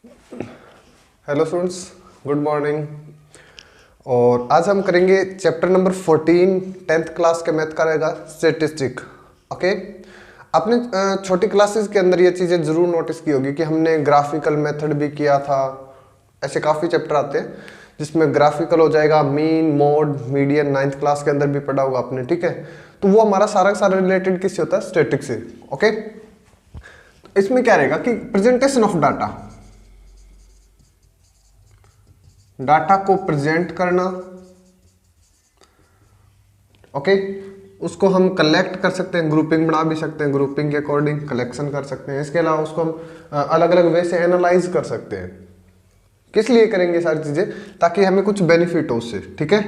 Hello students, good morning. और आज हम करेंगे चैप्टर नंबर 14 10th क्लास के मैथ का रहेगा स्टैटिस्टिक। ओके, आपने छोटी क्लासेस के अंदर ये चीज़ें ज़रूर नोटिस की होगी कि हमने ग्राफिकल मेथड भी किया था। ऐसे काफ़ी चैप्टर आते हैं जिसमें ग्राफिकल हो जाएगा, mean, mode, median 9th class के अंदर भी पढ़ा होगा आपने। ठीक है, तो वो हमारा सारा का सारा रिलेटेड किससे होता है? स्टैटिक से। ओके, इसमें क्या रहेगा कि प्रेजेंटेशन ऑफ डाटा, डाटा को प्रेजेंट करना। ओके, उसको हम कलेक्ट कर सकते हैं, ग्रुपिंग बना भी सकते हैं, ग्रुपिंग के अकॉर्डिंग कलेक्शन कर सकते हैं। इसके अलावा उसको हम अलग अलग वे से एनालाइज कर सकते हैं। किस लिए करेंगे सारी चीजें? ताकि हमें कुछ बेनिफिट हो उससे। ठीक है,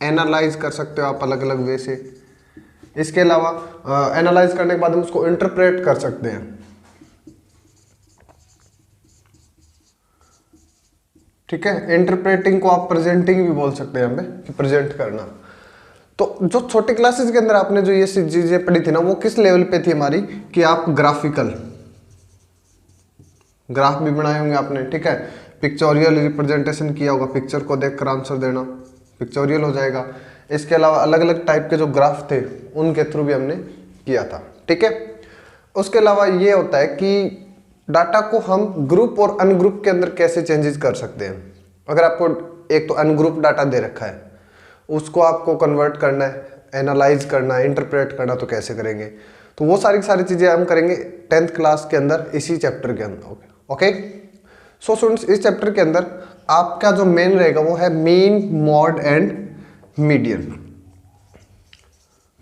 एनालाइज कर सकते हो आप अलग अलग वे से। इसके अलावा एनालाइज करने के बाद हम उसको इंटरप्रेट कर सकते हैं। ठीक है, इंटरप्रेटिंग को आप प्रेजेंटिंग भी बोल सकते हैं हमें, कि प्रेजेंट करना। तो जो छोटे क्लासेस के अंदर आपने जो ये चीजें पढ़ी थी ना, वो किस लेवल पे थी हमारी? कि आप ग्राफिकल ग्राफ भी बनाए होंगे आपने। ठीक है, पिक्चोरियल रिप्रेजेंटेशन किया होगा, पिक्चर को देखकर आंसर देना पिक्चोरियल हो जाएगा। इसके अलावा अलग अलग टाइप के जो ग्राफ थे उनके थ्रू भी हमने किया था। ठीक है, उसके अलावा ये होता है कि डाटा को हम ग्रुप और अनग्रुप के अंदर कैसे चेंजेस कर सकते हैं। अगर आपको एक तो अनग्रुप डाटा दे रखा है, उसको आपको कन्वर्ट करना है, एनालाइज करना है, इंटरप्रेट करना, तो कैसे करेंगे? तो वो सारी सारी चीजें हम करेंगे 10th क्लास के अंदर, इसी चैप्टर के अंदर। ओके, सो स्टूडेंट्स, इस चैप्टर के अंदर आपका जो मेन रहेगा वो है mean, mod and median.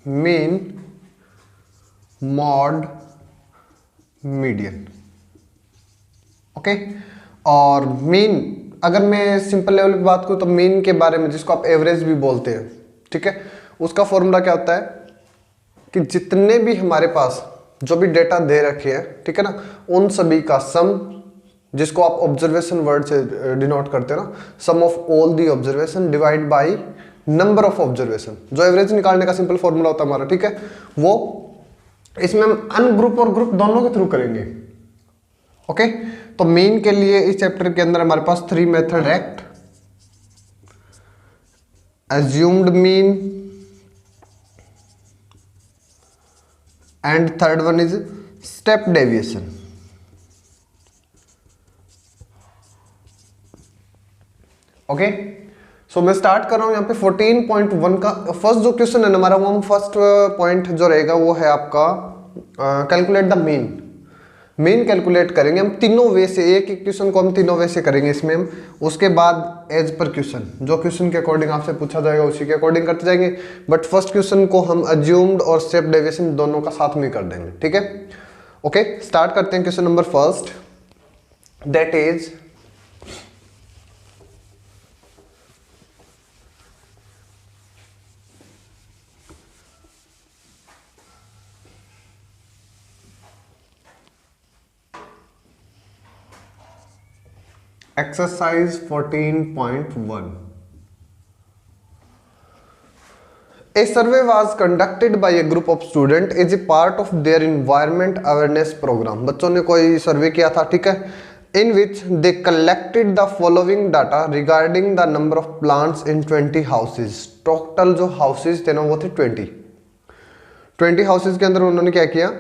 Mean, mod, median. Okay, और मीन, अगर मैं सिंपल लेवल पे बात करूं तो मीन के बारे में, जिसको आप एवरेज भी बोलते हैं, ठीक है, उसका फॉर्मूला क्या होता है कि जितने भी हमारे पास जो भी डेटा दे रखे हैं, ठीक है ना, उन सभी का सम, जिसको आप ऑब्जर्वेशन वर्ड से डिनोट करते हैं ना, sum of all the observation divide by number of observation, जो एवरेज निकालने का सिंपल फॉर्मूला होता है हमारा। ठीक है, वो इसमें हम अनग्रुप और ग्रुप दोनों के थ्रू करेंगे। ओके, तो मीन के लिए इस चैप्टर के अंदर हमारे पास 3 मेथड है: assumed mean, and third one is step deviation. Okay, so मैं स्टार्ट कर रहा हूं यहाँ पे 14.1 का फर्स्ट जो क्वेश्चन है ना हमारा, वो हम फर्स्ट पॉइंट जो रहेगा वो है आपका calculate the mean. Mean calculate करेंगे हम तीनों वे से, एक एक क्वेश्चन को हम तीनों वे से करेंगे इसमें हम। उसके बाद एज पर क्वेश्चन, जो क्वेश्चन के अकॉर्डिंग आपसे पूछा जाएगा उसी के अकॉर्डिंग करते जाएंगे। बट फर्स्ट क्वेश्चन को हम अज्यूम्ड और स्टेप डेविएशन दोनों का साथ में कर देंगे। ठीक है, ओके, स्टार्ट करते हैं question number first, that is exercise 14.1. A survey was conducted by a group of students as a part of their environment awareness program. बच्चों ने कोई सर्वे किया था, ठीक है, in which they collected the following data regarding the number of plants in 20 houses. Total जो houses थे ना वो थे 20 हाउसेज के अंदर उन्होंने क्या किया?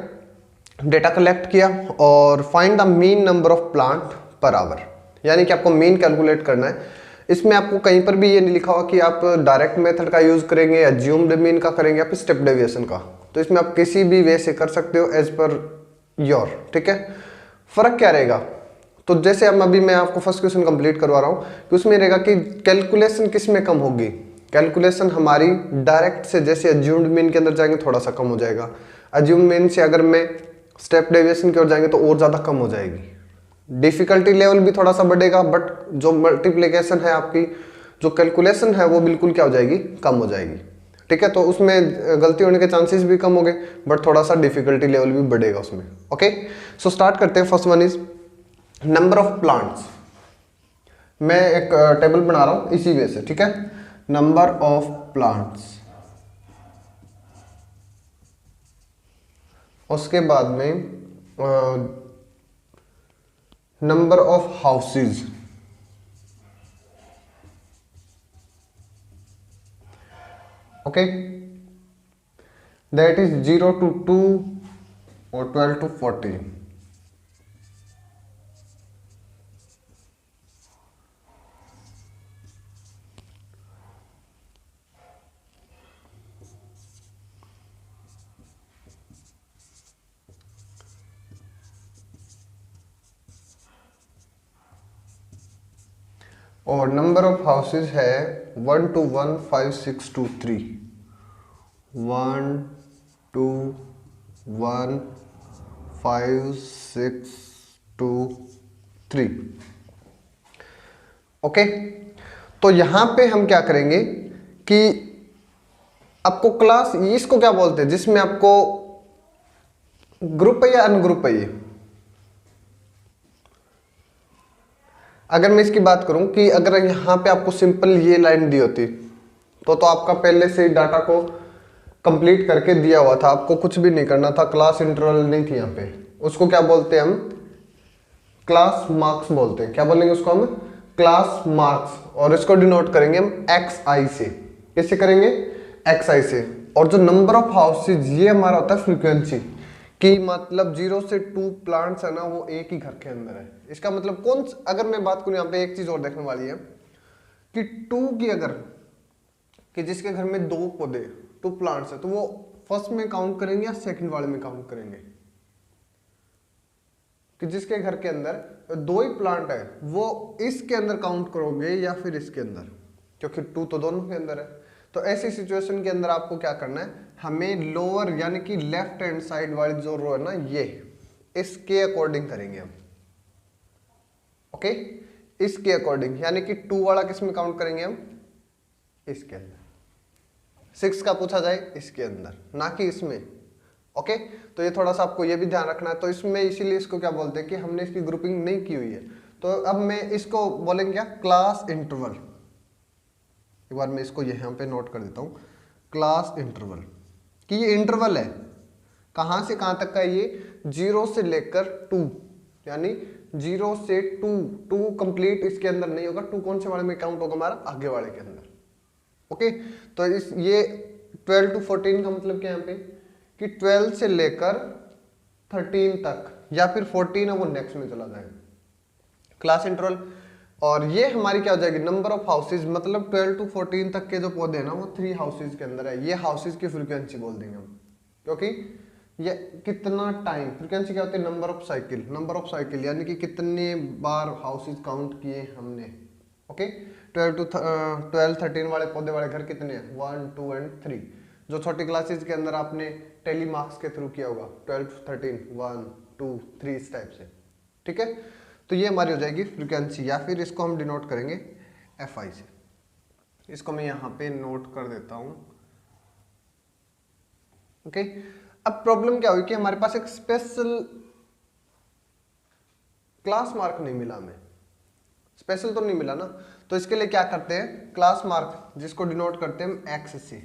डेटा कलेक्ट किया और find the mean number of plant per hour, यानी कि आपको मीन कैलकुलेट करना है। इसमें आपको कहीं पर भी ये नहीं लिखा हुआ कि आप डायरेक्ट मेथड का यूज करेंगे, अज्यूम्ड मीन का करेंगे या फिर स्टेप डेविएशन का। तो इसमें आप किसी भी वे से कर सकते हो एज पर योर। ठीक है, फर्क क्या रहेगा? तो जैसे हम अभी मैं आपको फर्स्ट क्वेश्चन कंप्लीट करवा रहा हूँ कि उसमें रहेगा कि कैलकुलेशन किस में कम होगी। कैलकुलेशन हमारी डायरेक्ट से जैसे अज्यूम्ड मीन के अंदर जाएंगे थोड़ा सा कम हो जाएगा, अज्यूम्ड मीन से अगर मैं स्टेप डेविएशन की ओर जाएंगे तो और ज्यादा कम हो जाएगी। डिफिकल्टी लेवल भी थोड़ा सा बढ़ेगा, बट जो मल्टीप्लिकेशन है आपकी, जो कैलकुलेशन है वो बिल्कुल क्या हो जाएगी? कम हो जाएगी। ठीक है, तो उसमें गलती होने के चांसेस भी कम हो गए, बट थोड़ा सा डिफिकल्टी लेवल भी बढ़ेगा उसमें। ओके, सो स्टार्ट करते हैं। First one is number of plants. मैं एक टेबल बना रहा हूं इसी वे से। ठीक है, नंबर ऑफ प्लांट्स, उसके बाद में number of houses, okay, that is 0 to 2 or 12 to 14. और नंबर ऑफ हाउसेज है 1 to 1 5 6 2 3, 1 2 1 5 6 2 3, ओके। तो यहां पे हम क्या करेंगे कि आपको क्लास, इसको क्या बोलते हैं जिसमें आपको ग्रुप है या अनग्रुप है ये, अगर मैं इसकी बात करूं कि अगर यहां पे आपको सिंपल ये लाइन दी होती तो आपका पहले से डाटा को कंप्लीट करके दिया हुआ था, आपको कुछ भी नहीं करना था, क्लास इंटरवल नहीं थी यहाँ पे। उसको क्या बोलते हैं हम, क्लास मार्क्स बोलते हैं। क्या बोलेंगे उसको हम, क्लास मार्क्स, और इसको डिनोट करेंगे हम एक्स आई से। कैसे करेंगे, एक्स आई से। और जो नंबर ऑफ हाउसेज, ये हमारा होता है फ्रीक्वेंसी, कि मतलब 0 से 2 प्लांट्स है ना, वो एक ही घर के अंदर है। इसका मतलब कौन, अगर मैं बात करूं यहाँ पे एक चीज और देखने वाली है कि 2 की, अगर कि जिसके घर में 2 पौधे 2 प्लांट्स है, तो वो फर्स्ट में काउंट करेंगे या सेकंड वाले में काउंट करेंगे। कि जिसके घर के अंदर 2 ही प्लांट है, वो इसके अंदर काउंट करोगे या फिर इसके अंदर, क्योंकि 2 तो दोनों के अंदर है। तो ऐसी सिचुएशन के अंदर आपको क्या करना है, हमें लोअर यानी कि लेफ्ट हैंड साइड वाली जो रो है ना, ये इसके अकॉर्डिंग करेंगे हम, ओके। इसके अकॉर्डिंग यानी कि 2 वाला किस में काउंट करेंगे हम, इसके अंदर। 6 का पूछा जाए इसके अंदर, ना कि इसमें, ओके। तो ये थोड़ा सा आपको ये भी ध्यान रखना है। तो इसमें इसीलिए इसको क्या बोलते हैं कि हमने इसकी ग्रुपिंग नहीं की हुई है। तो अब मैं इसको बोलेंगे क्या, क्लास इंटरवल। एक बार मैं इसको यहाँ पे नोट कर देता हूँ, क्लास इंटरवल, कि ये इंटरवल है, कहाँ से कहाँ तक का, ये 0 से लेकर 2, यानी 0 से 2 कंप्लीट इसके अंदर नहीं होगा। 2 कौन से वाले में काउंट होगा, हमारा आगे वाले के अंदर, ओके। तो इस ये 12 to 14 का मतलब क्या है यहाँ पे, कि 12 से लेकर 13 तक, या फिर 14 है वो नेक्स्ट में चला जाएगा, क्लास इंटरवल। और ये हमारी क्या हो जाएगी, नंबर ऑफ हाउसेज, मतलब 12 to 14 तक के जो पौधे हैं ना, वो 3 हाउसेज के अंदर है। ये हाउसेज की फ्रीक्वेंसी बोल देंगे हम, क्योंकि ये कितना टाइम, फ्रीक्वेंसी क्या होती है, number of cycle, number of cycle यानी कि कितने बार हाउसेज काउंट किए हमने, ओके। 12 13 वाले पौधे वाले घर कितने हैं, 1 2 एंड 3। जो छोटी क्लासेज के अंदर आपने टेली मार्क्स के थ्रू किया होगा, 12 13 1 2 3 इस टाइप से, ठीक है। तो ये हमारी हो जाएगी फ्रीक्वेंसी, या फिर इसको हम डिनोट करेंगे एफ आई से। इसको मैं यहाँ पे नोट कर देता हूँ, ओके। अब प्रॉब्लम क्या हुई कि हमारे पास एक स्पेशल क्लास मार्क नहीं मिला, हमें स्पेशल तो नहीं मिला ना। तो इसके लिए क्या करते हैं, क्लास मार्क जिसको डिनोट करते हैं हम एक्स से।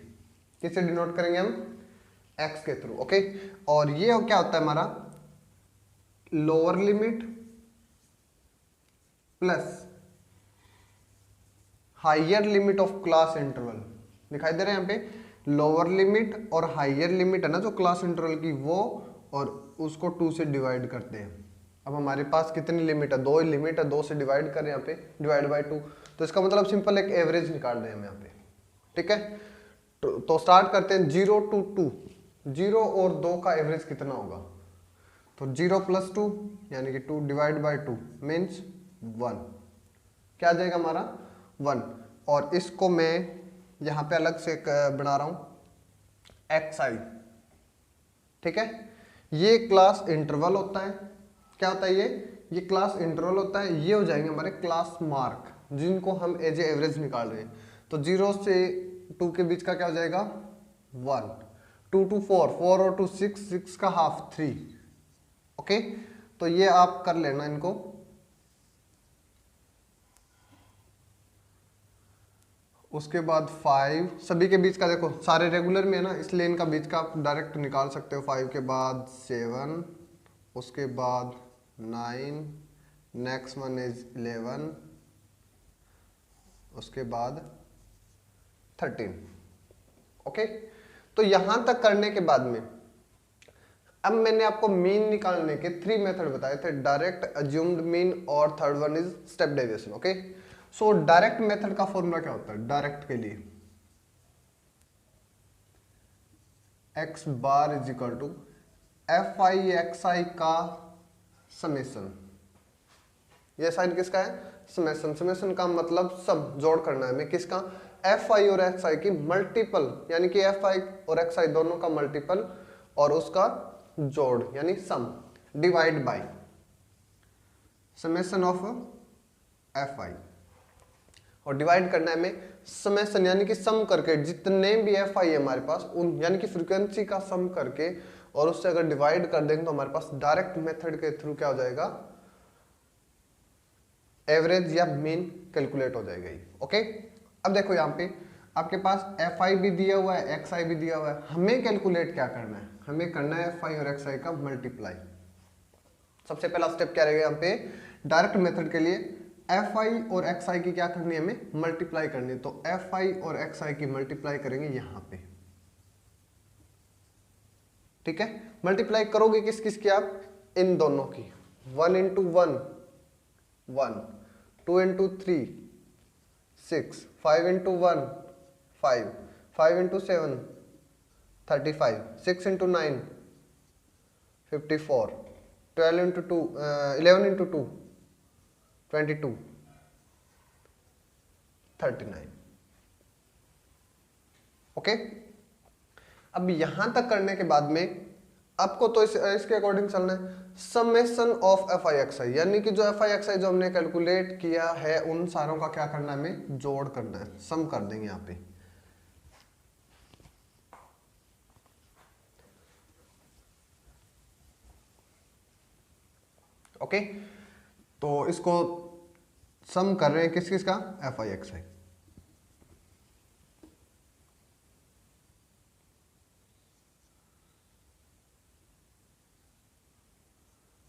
किससे डिनोट करेंगे हम, एक्स के थ्रू, ओके। और ये क्या होता है हमारा, lower limit plus higher limit of class interval. दिखाई दे रहा है यहाँ पे, लोअर लिमिट और हायर लिमिट है ना जो क्लास इंटरवल की, वो, और उसको 2 से डिवाइड करते हैं। अब हमारे पास कितनी लिमिट है, 2 ही लिमिट है, 2 से डिवाइड करें यहाँ पे, डिवाइड बाय 2। तो इसका मतलब सिंपल एक एवरेज निकाल रहे हैं हम यहाँ पे, ठीक है। तो स्टार्ट करते हैं 0 to 2, 0 और 2 का एवरेज कितना होगा, तो 0 + 2 यानी कि 2 डिवाइड बाय 2 मीन्स 1, क्या आ जाएगा हमारा 1। और इसको मैं यहाँ पे अलग से बना रहा हूँ एक्स आई, ठीक है। ये क्लास इंटरवल होता है, क्या होता है ये क्लास इंटरवल होता है। ये हो जाएंगे हमारे क्लास मार्क, जिनको हम एज ए एवरेज निकाल रहे हैं। तो 0 से 2 के बीच का क्या हो जाएगा 1, 2 to 4, 4 और 2 6, 6 का हाफ 3, ओके। तो ये आप कर लेना इनको। उसके बाद 5, सभी के बीच का देखो सारे रेगुलर में है ना, इसलिए इनका बीच का आप डायरेक्ट निकाल सकते हो। 5 के बाद 7, उसके बाद 9, नेक्स्ट वन इज 11, उसके बाद 13। ओके, तो यहां तक करने के बाद में अब मैंने आपको मीन निकालने के 3 मेथड बताए थे, डायरेक्ट, अज्यूम्ड मीन और third one is step deviation. Okay, so direct method का फॉर्मूला क्या होता है डायरेक्ट के लिए? x bar is equal to f i x i का समेशन। ये साइन किसका है? समेशन। समेशन का मतलब सम, जोड़ करना है हमें किसका? एफ आई और एक्स आई की मल्टीपल, यानी कि एफ आई और एक्स आई दोनों का मल्टीपल और उसका जोड़ यानी sum, divide by summation of f i, और डिवाइड करना है हमें समेशन यानी कि सम करके जितने भी एफ आई है हमारे पास उन, यानी कि फ्रीक्वेंसी का सम करके, और उससे अगर डिवाइड कर देंगे तो हमारे पास डायरेक्ट मेथड के थ्रू क्या हो जाएगा? एवरेज या मीन कैलकुलेट हो जाएगा ये। ओके, अब देखो यहाँ पे आपके पास एफ आई भी दिया हुआ है, एक्स आई भी दिया हुआ है, हमें कैलकुलेट क्या करना है? हमें करना है एफ आई और एक्स आई का मल्टीप्लाई। सबसे पहला स्टेप क्या रहेगा यहाँ पे? डायरेक्ट मेथड के लिए एफ आई और एक्स आई की क्या करनी है? हमें मल्टीप्लाई करनी है। तो एफ आई और एक्स आई की मल्टीप्लाई करेंगे यहां पे, ठीक है। मल्टीप्लाई करोगे किस किस की? आप इन दोनों की, 1 into 1 1, 2 into 3 6, 5 into 1 5, 5 into 7 35, 6 into 9 54, 12 into 2 11 into 2 22, 39। Okay, अब यहां तक करने के बाद में आपको तो इसके अकॉर्डिंग चलना है summation of f i x i, यानी कि जो एफ आई एक्स आई जो हमने कैलकुलेट किया है उन सारों का क्या करना है? हमें जोड़ करना है, सम कर देंगे यहां पे। ओके, तो इसको सम कर रहे हैं किस किस का? F i x I.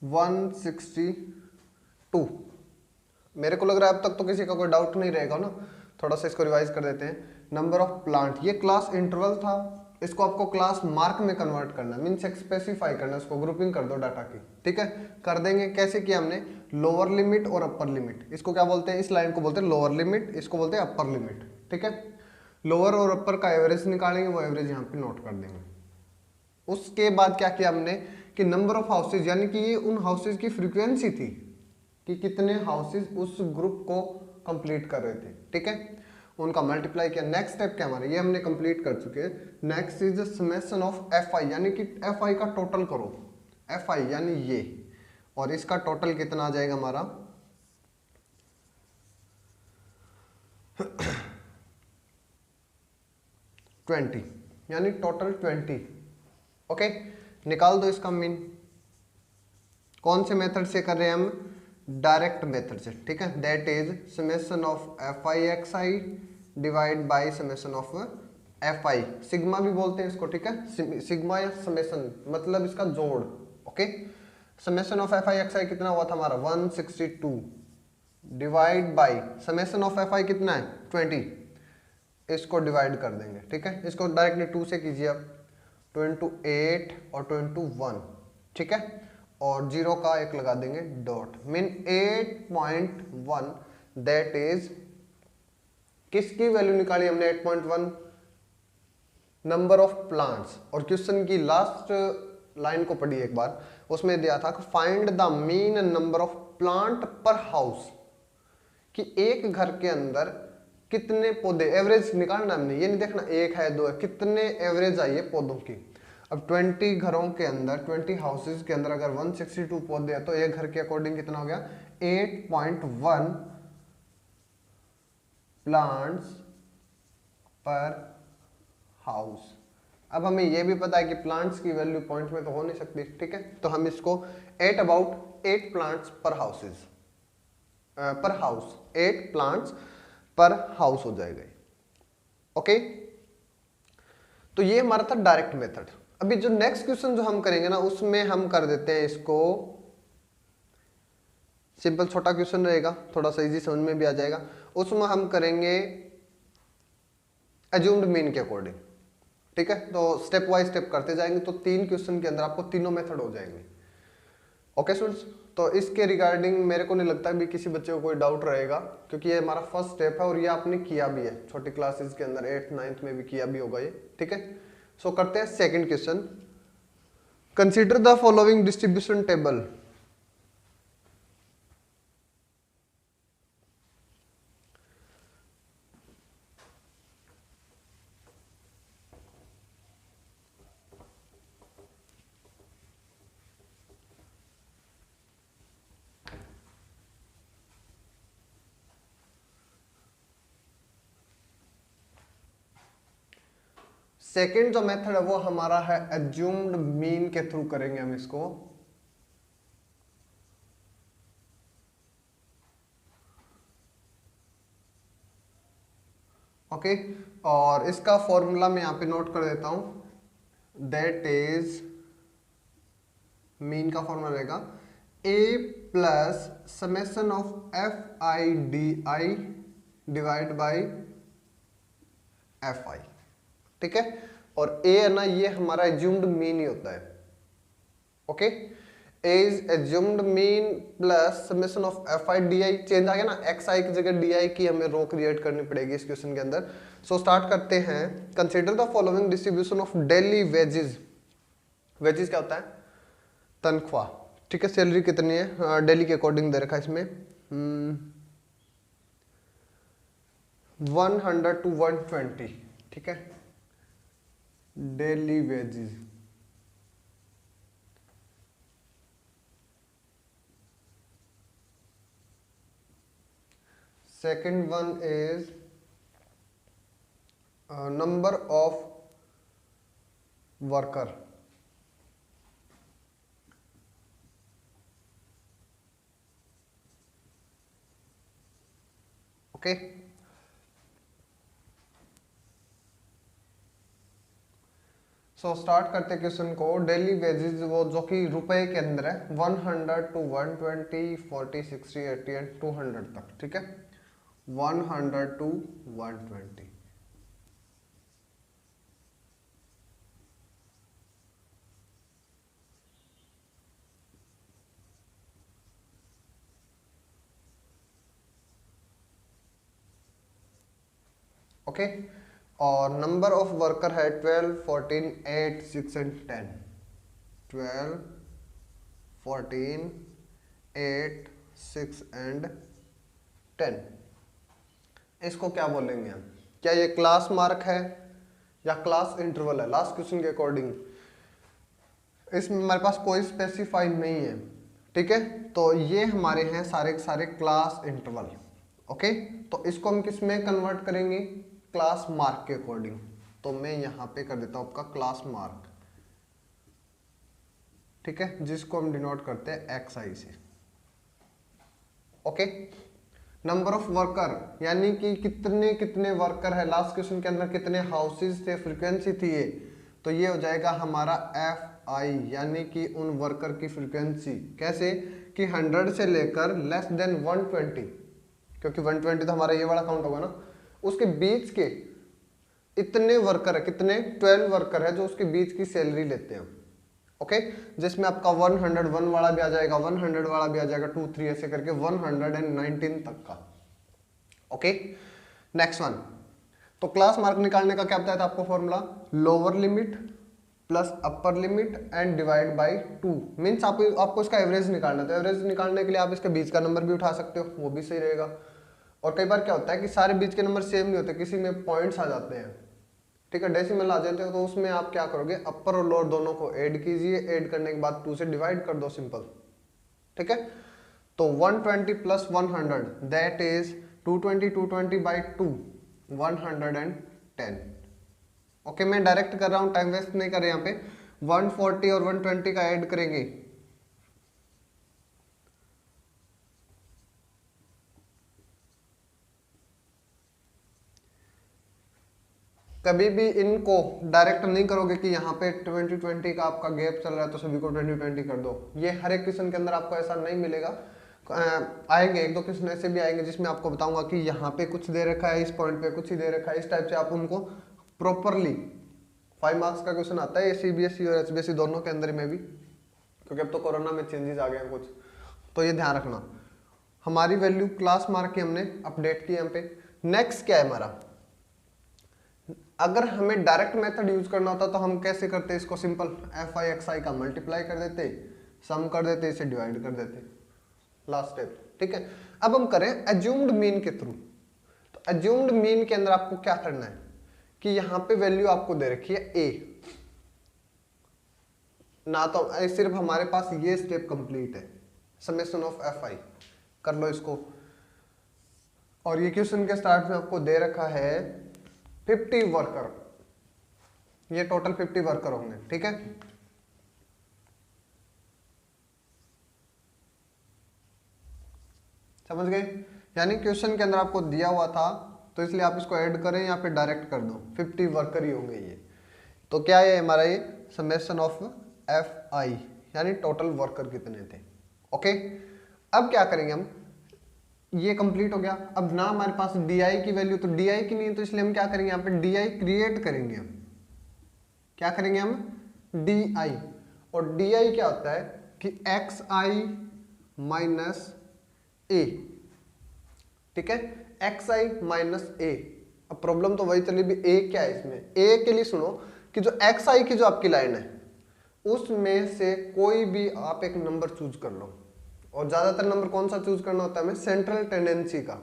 One 162। मेरे को लग रहा है अब तक तो किसी का कोई डाउट नहीं रहेगा ना, थोड़ा सा इसको रिवाइज कर देते हैं। नंबर ऑफ प्लांट, ये क्लास इंटरवल था, इसको आपको क्लास मार्क में कन्वर्ट करना है, मीन्स स्पेसिफाई करना है, इसको ग्रुपिंग कर दो डाटा की, ठीक है। कर देंगे कैसे किया हमने? लोअर लिमिट और अपर लिमिट, इसको क्या बोलते हैं? इस लाइन को बोलते हैं लोअर लिमिट, इसको बोलते हैं अपर लिमिट, ठीक है। लोअर और अपर का एवरेज निकालेंगे, वो एवरेज यहाँ पे नोट कर देंगे। उसके बाद क्या किया हमने कि नंबर ऑफ हाउसेज, यानी कि ये उन हाउसेज की फ्रीक्वेंसी थी कि कितने हाउसेज उस ग्रुप को कंप्लीट कर रहे थे, ठीक है, उनका मल्टीप्लाई किया। नेक्स्ट स्टेप क्या हमारे? ये हमने कंप्लीट कर चुके हैं। Next is summation of f आई, यानी कि एफ आई का टोटल करो, एफ आई यानी ये, और इसका टोटल कितना आ जाएगा हमारा? 20, यानी टोटल 20। ओके, निकाल दो इसका मीन। कौन से मेथड से कर रहे हैं हम? डायरेक्ट मेथड से, ठीक है। That is summation of f i x I divide by summation of f I, sigma भी बोलते हैं इसको, ठीक है। सिग्मा या समेशन मतलब इसका जोड़। Okay, summation of f i x i कितना हुआ था हमारा? 162 divide by summation of f i कितना है? 20, इसको डिवाइड कर देंगे, ठीक है। इसको डायरेक्टली 2 से कीजिए आप, 2 इंटू 8 और 2 इंटू 1, ठीक है, और 0 का एक लगा देंगे डॉट, मीन 8.1, दैट इज किसकी वैल्यू निकाली हमने? 8.1, नंबर ऑफ प्लांट्स। और क्वेश्चन की लास्ट लाइन को पढ़िए एक बार, उसमें दिया था find the mean number of plant पर हाउस, कि एक घर के अंदर कितने पौधे, एवरेज निकालना हमने, ये नहीं देखना एक है दो है, कितने एवरेज आई है पौधों की। अब 20 घरों के अंदर, 20 हाउसेज के अंदर अगर 162 पौधे हैं तो एक घर के अकॉर्डिंग कितना हो गया? 8.1 प्लांट्स पर हाउस। अब हमें यह भी पता है कि प्लांट्स की वैल्यू पॉइंट में तो हो नहीं सकती, ठीक है, तो हम इसको 8 प्लांट्स पर हाउसेज पर हाउस, 8 प्लांट्स पर हाउस हो जाएगा। ओके, तो ये हमारा था डायरेक्ट मेथड। अभी जो नेक्स्ट क्वेश्चन जो हम करेंगे ना, उसमें हम कर देते हैं इसको सिंपल छोटा क्वेश्चन रहेगा, थोड़ा सा इजी समझ में भी आ जाएगा। उसमें हम करेंगे एज्यूम्ड मीन के अकॉर्डिंग, ठीक है। तो स्टेप वाइज स्टेप करते जाएंगे, तो 3 क्वेश्चन के अंदर आपको तीनों मेथड हो जाएंगे। ओके स्टूडेंट्स, तो इसके रिगार्डिंग मेरे को नहीं लगता भी किसी बच्चे को कोई डाउट रहेगा, क्योंकि ये हमारा फर्स्ट स्टेप है और ये आपने किया भी है छोटी क्लासेस के अंदर, 8th 9th में भी किया भी होगा ये, ठीक है। सो करते हैं second question. Consider the following distribution table. Second जो मेथड है वो हमारा है एज्यूम्ड मीन के थ्रू करेंगे हम इसको। ओके, और इसका फॉर्मूला मैं यहां पे नोट कर देता हूं। दैट इज, मीन का फॉर्मूला रहेगा a plus summation of f i d i divide by f i, ठीक है। और ए है ना, ये हमारा एज्यूम्ड मीन ही होता है। Okay, a is assumed mean plus summation of f i d i, change आ गया ना, एक्स आई की जगह डी आई की हमें रो क्रिएट करनी पड़ेगी इस क्वेश्चन के अंदर। सो स्टार्ट करते हैं। Consider the following distribution of daily wages. Wages क्या होता है? तनख्वाह, ठीक है। सैलरी कितनी है डेली के अकॉर्डिंग दे रखा है इसमें, 100 to 120, ठीक है। Daily wages, second one is number of worker, okay. So start करते क्वेश्चन को। डेली वेजेस वो जो कि रुपए के अंदर है, 100 to 120, 40, 60, 80 एंड 200 तक, ठीक है। 100 to 120, ओके। और नंबर ऑफ वर्कर है 12, 14, 8, 6 एंड 10। 12, 14, 8, 6 एंड 10। इसको क्या बोलेंगे हम? क्या ये क्लास मार्क है या क्लास इंटरवल है? लास्ट क्वेश्चन के अकॉर्डिंग इसमें हमारे पास कोई स्पेसिफाई नहीं है, ठीक है। तो ये हमारे हैं सारे के सारे क्लास इंटरवल, ओके। तो इसको हम किस में कन्वर्ट करेंगे? क्लास मार्क के अकॉर्डिंग। तो मैं यहां पे कर देता हूं आपका क्लास मार्क, ठीक है, जिसको हम डिनोट करते हैं एक्स आई से, ओके। नंबर ऑफ वर्कर यानी कि कितने कितने वर्कर है, लास्ट क्वेश्चन के अंदर कितने हाउसेज थे, फ्रीक्वेंसी थी ये, तो ये हो जाएगा हमारा एफ आई, यानी कि उन वर्कर की फ्रीक्वेंसी। कैसे कि 100 से लेकर लेस देन 120, क्योंकि 120 तो हमारा ये वाला काउंट होगा ना, उसके बीच के इतने वर्कर है, कितने 12 वर्कर है जो उसके बीच की सैलरी लेते हैं, ओके। जिसमें आपका 101 वाला भी आ जाएगा, 100 वाला भी आ जाएगा, 2, 3 ऐसे करके 119 तक का, ओके। नेक्स्ट वन, तो क्लास मार्क निकालने का क्या बताया था आपको formula? Lower limit plus upper limit and divide by 2, means आपको इसका एवरेज निकालना था। एवरेज निकालने के लिए आप इसके बीच का नंबर भी उठा सकते हो, वो भी सही रहेगा। और कई बार क्या होता है कि सारे बीच के नंबर सेम नहीं होते, किसी में पॉइंट्स आ जाते हैं, ठीक है, डेसिमल आ जाते हैं, तो उसमें आप क्या करोगे? अपर और लोअर दोनों को ऐड कीजिए, ऐड करने के बाद 2 से डिवाइड कर दो, सिंपल, ठीक है। तो 120 plus 100 that is 220, 220 by 2, 110, okay. मैं डायरेक्ट कर रहा हूं, टाइम वेस्ट नहीं कर रहे यहाँ पे। 140 और 120 का ऐड करेंगे, कभी भी इनको डायरेक्ट नहीं करोगे कि यहाँ पे 20-20 का आपका गैप चल रहा है तो सभी को 20-20 कर दो। ये हर एक क्वेश्चन के अंदर आपको ऐसा नहीं मिलेगा। आएंगे, एक दो क्वेश्चन ऐसे भी आएंगे जिसमें आपको बताऊंगा कि यहाँ पे कुछ दे रखा है, इस पॉइंट पे कुछ ही दे रखा है, इस टाइप से आप उनको प्रॉपरली 5 मार्क्स का क्वेश्चन आता है सीबीएसई और एचबीएसई दोनों के अंदर में भी, क्योंकि अब तो कोरोना में चेंजेस आ गए हैं कुछ, तो ये ध्यान रखना। हमारी वैल्यू क्लास मार्क की हमने अपडेट की यहाँ पे। नेक्स्ट क्या है हमारा, अगर हमें डायरेक्ट मेथड यूज करना होता तो हम कैसे करते, इसको simple F i x i का मल्टीप्लाई कर देते, सम कर देते, इसे डिवाइड कर देते, लास्ट स्टेप, ठीक है। अब हम करें एज्यूम्ड मीन के थ्रू। तो एज्यूम्ड मीन के अंदर आपको क्या करना है कि यहां पे वैल्यू आपको दे रखी है ए ना, तो सिर्फ हमारे पास ये स्टेप कंप्लीट है, समेशन ऑफ एफ आई कर लो इसको। और ये क्वेश्चन के स्टार्ट में आपको दे रखा है 50 वर्कर, ये टोटल 50 वर्कर होंगे, ठीक है। समझ गए, यानी क्वेश्चन के अंदर आपको दिया हुआ था तो इसलिए आप इसको ऐड करें या फिर डायरेक्ट कर दो, 50 वर्कर ही होंगे ये। तो क्या है हमारा ये समेशन ऑफ एफ आई, यानी टोटल वर्कर कितने थे। ओके, अब क्या करेंगे हम, ये कंप्लीट हो गया। अब ना हमारे पास डी आई की वैल्यू, तो डी आई की नहीं है, तो इसलिए हम क्या करेंगे यहाँ पे डी आई क्रिएट करेंगे। हम क्या करेंगे, हम डी आई, और डी आई क्या होता है कि एक्स आई माइनस ए, ठीक है, एक्स आई माइनस ए। अब प्रॉब्लम तो वही चली भी, ए क्या है इसमें, ए के लिए सुनो कि जो एक्स आई की जो आपकी लाइन है उसमें से कोई भी आप एक नंबर चूज कर लो, और ज्यादातर नंबर कौन सा चूज करना होता है हमें, सेंट्रल टेंडेंसी का,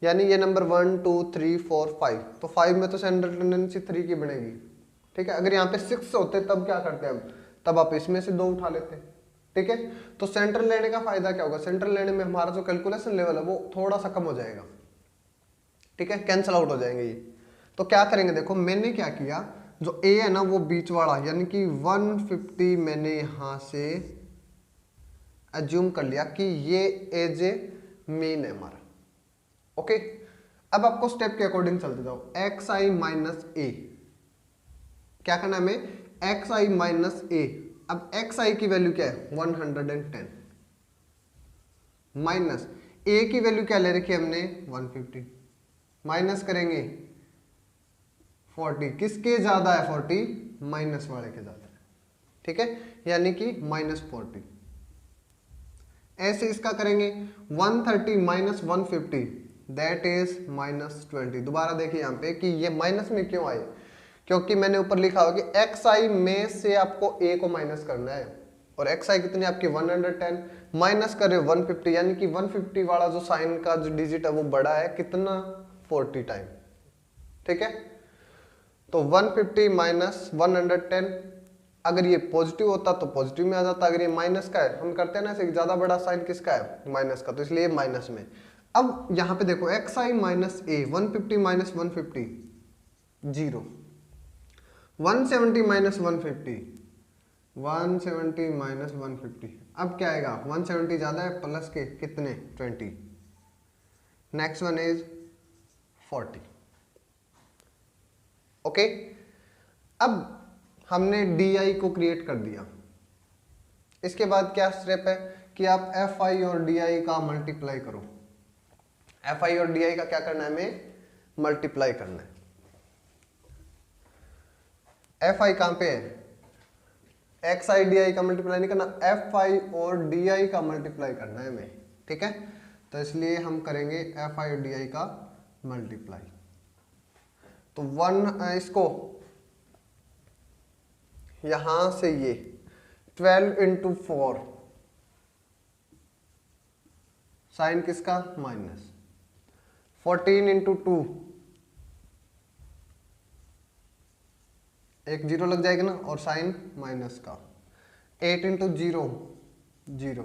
यानी ये नंबर 1 2 3 4 5, तो 5 में तो सेंट्रल टेंडेंसी 3 की बनेगी, ठीक है। अगर यहाँ पे 6 होते तब क्या करते हैं हम, तब आप इसमें से 2 उठा लेते, ठीक है। तो सेंट्रल लेने का फायदा क्या होगा, सेंट्रल लेने में हमारा जो कैलकुलेशन लेवल है वो थोड़ा सा कम हो जाएगा, ठीक है, कैंसिल आउट हो जाएंगे ये। तो क्या करेंगे, देखो मैंने क्या किया, जो ए है ना वो बीच वाला, यानी कि 150 मैंने यहां से एज्यूम कर लिया कि ये एज ए मीन है हमारा। ओके, अब आपको स्टेप के अकॉर्डिंग चलते जाओ, एक्स आई माइनस ए, क्या करना है हमें, एक्स आई माइनस ए। अब एक्स आई की वैल्यू क्या है 110, माइनस ए की वैल्यू क्या ले रखी है हमने 150, माइनस करेंगे 40, किसके ज्यादा है 40, माइनस वाले के ज्यादा है, ठीक है, यानी कि -40। ऐसे इसका करेंगे 130 माइनस 150 दैट इज -20। दोबारा देखिए यहाँ पे कि ये माइनस में क्यों आए, क्योंकि मैंने ऊपर लिखा हुआ कि एक्स आई में से आपको ए को माइनस करना है, और एक्स आई कितनी आपकी 110, माइनस करे 150, यानी कि 150 वाला जो साइन का जो डिजिट है वो बड़ा है कितना 40 टाइम, ठीक है। तो 150 माइनस 110, अगर ये पॉजिटिव होता तो पॉजिटिव में आ जाता, अगर ये माइनस का है, हम करते हैं ना ऐसे ज्यादा बड़ा साइन किसका है, माइनस का, तो इसलिए माइनस में। अब यहां पे देखो एक्स आई माइनस ए, 150 माइनस 150 0, 170 माइनस 150 170 माइनस 150, अब क्या आएगा 170 ज्यादा है प्लस के कितने 20, नेक्स्ट वन इज 40। ओके, अब हमने डी आई को क्रिएट कर दिया। इसके बाद क्या स्टेप है कि आप एफ आई और डी आई का मल्टीप्लाई करो। एफ आई और डी आई का क्या करना है, हमें मल्टीप्लाई करना है। एफ आई कहां पे है, एक्स आई डी आई का मल्टीप्लाई नहीं करना, एफ आई और डी आई का मल्टीप्लाई करना है हमें, ठीक है। तो इसलिए हम करेंगे एफ आई और डी आई का मल्टीप्लाई। तो इसको यहां से ये 12 इंटू 4, साइन किसका माइनस, 14 इंटू 2, एक जीरो लग जाएगा ना, और साइन माइनस का, 8 इंटू 0 0,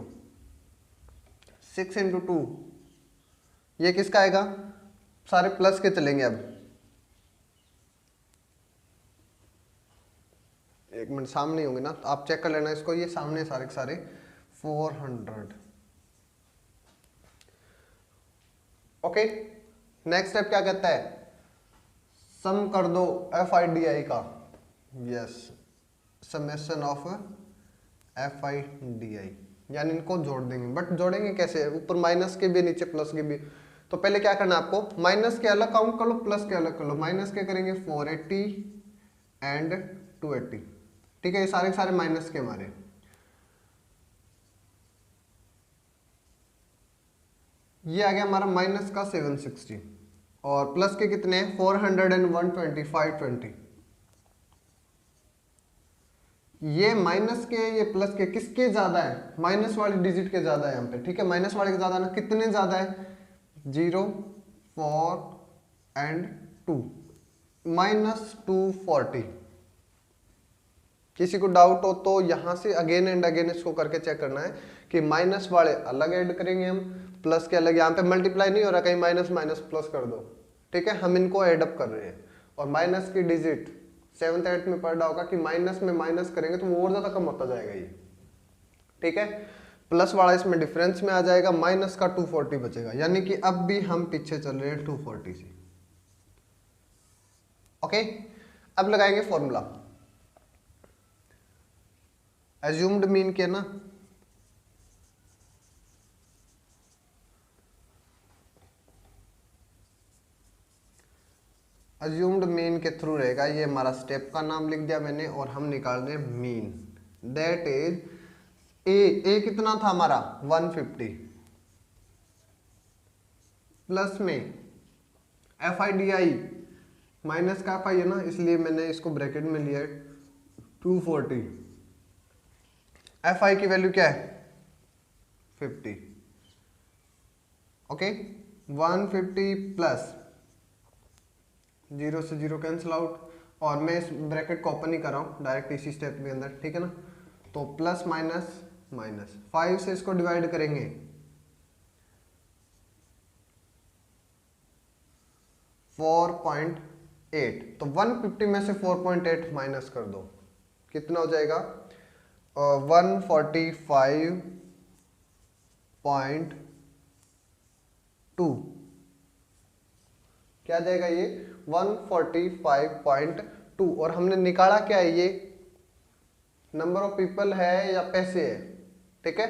6 इंटू 2, ये किसका आएगा, सारे प्लस के चलेंगे। अब एक मिनट, सामने होंगे ना, तो आप चेक कर लेना इसको, ये सामने सारे के सारे 400। ओके, नेक्स्ट स्टेप क्या कहता है, सम कर दो एफ आई डी आई का, yes, summation of f i d आई, यानी इनको जोड़ देंगे, बट जोड़ेंगे कैसे, ऊपर माइनस के भी नीचे प्लस के भी। तो पहले क्या करना है आपको, माइनस के अलग काउंट कर लो, प्लस के अलग कर लो। माइनस के करेंगे 480 एंड 280, ठीक है, ये सारे के सारे माइनस के हमारे। ये आ गया हमारा माइनस का 760 और प्लस के कितने हैं 400 एंड 120 520। ये माइनस के ये प्लस के किसके ज्यादा है, माइनस वाली डिजिट के ज्यादा है यहाँ पे, ठीक है, माइनस वाले के ज्यादा ना, कितने ज्यादा है 0 4 एंड 2, -240। किसी को डाउट हो तो यहां से अगेन एंड अगेन इसको करके चेक करना है कि माइनस वाले अलग ऐड करेंगे हम, प्लस के अलग। यहाँ पे मल्टीप्लाई नहीं हो रहा, कहीं माइनस माइनस प्लस कर दो, ठीक है, हम इनको एड अप कर रहे हैं। और माइनस की डिजिट 7th 8th में पढ़ा होगा कि माइनस में माइनस करेंगे तो वो और ज्यादा कम होता जाएगा ये, ठीक है। प्लस वाला इसमें डिफरेंस में आ जाएगा, माइनस का 240 बचेगा, यानी कि अब भी हम पीछे चल रहे हैं 240 से। ओके, अब लगाएंगे फॉर्मूला। एज्यूम्ड मीन के ना, अज्यूम्ड मीन के थ्रू रहेगा, ये हमारा स्टेप का नाम लिख दिया मैंने, और हम निकाल रहे हैं मीन, दैट इज ए कितना था हमारा 150, प्लस में F i d I, minus का एफ आई है ना, इसलिए मैंने इसको ब्रैकेट में लिया है 240। एफ आई की वैल्यू क्या है 50, ओके, 150 प्लस 0 से 0 कैंसिल आउट, और मैं इस ब्रैकेट को ओपन ही कर रहा हूं डायरेक्ट इसी स्टेप के अंदर, ठीक है ना। तो प्लस माइनस माइनस 5 से इसको डिवाइड करेंगे 4.8, तो 150 में से 4.8 माइनस कर दो, कितना हो जाएगा 145.2, क्या जाएगा ये 145.2। और हमने निकाला क्या है, ये नंबर ऑफ पीपल है या पैसे है, ठीक है।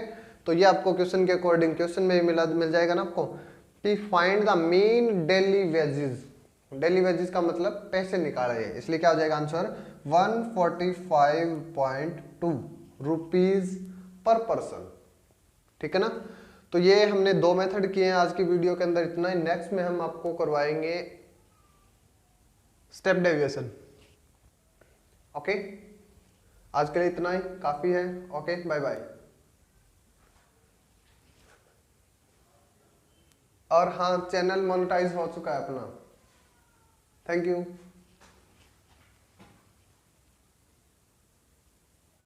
तो ये आपको क्वेश्चन के अकॉर्डिंग क्वेश्चन में मिल जाएगा ना आपको कि find the mean daily wages. Daily wages का मतलब पैसे निकाले हैं, इसलिए क्या हो जाएगा आंसर 145.2 रुपीज पर पर्सन, ठीक है ना। तो ये हमने 2 मेथड किए हैं आज की वीडियो के अंदर, इतना ही। नेक्स्ट में हम आपको करवाएंगे स्टेप डेविएशन, ओके। आज के लिए इतना ही काफी है, ओके, बाय बाय। और हाँ, चैनल मोनेटाइज हो चुका है अपना, थैंक यू।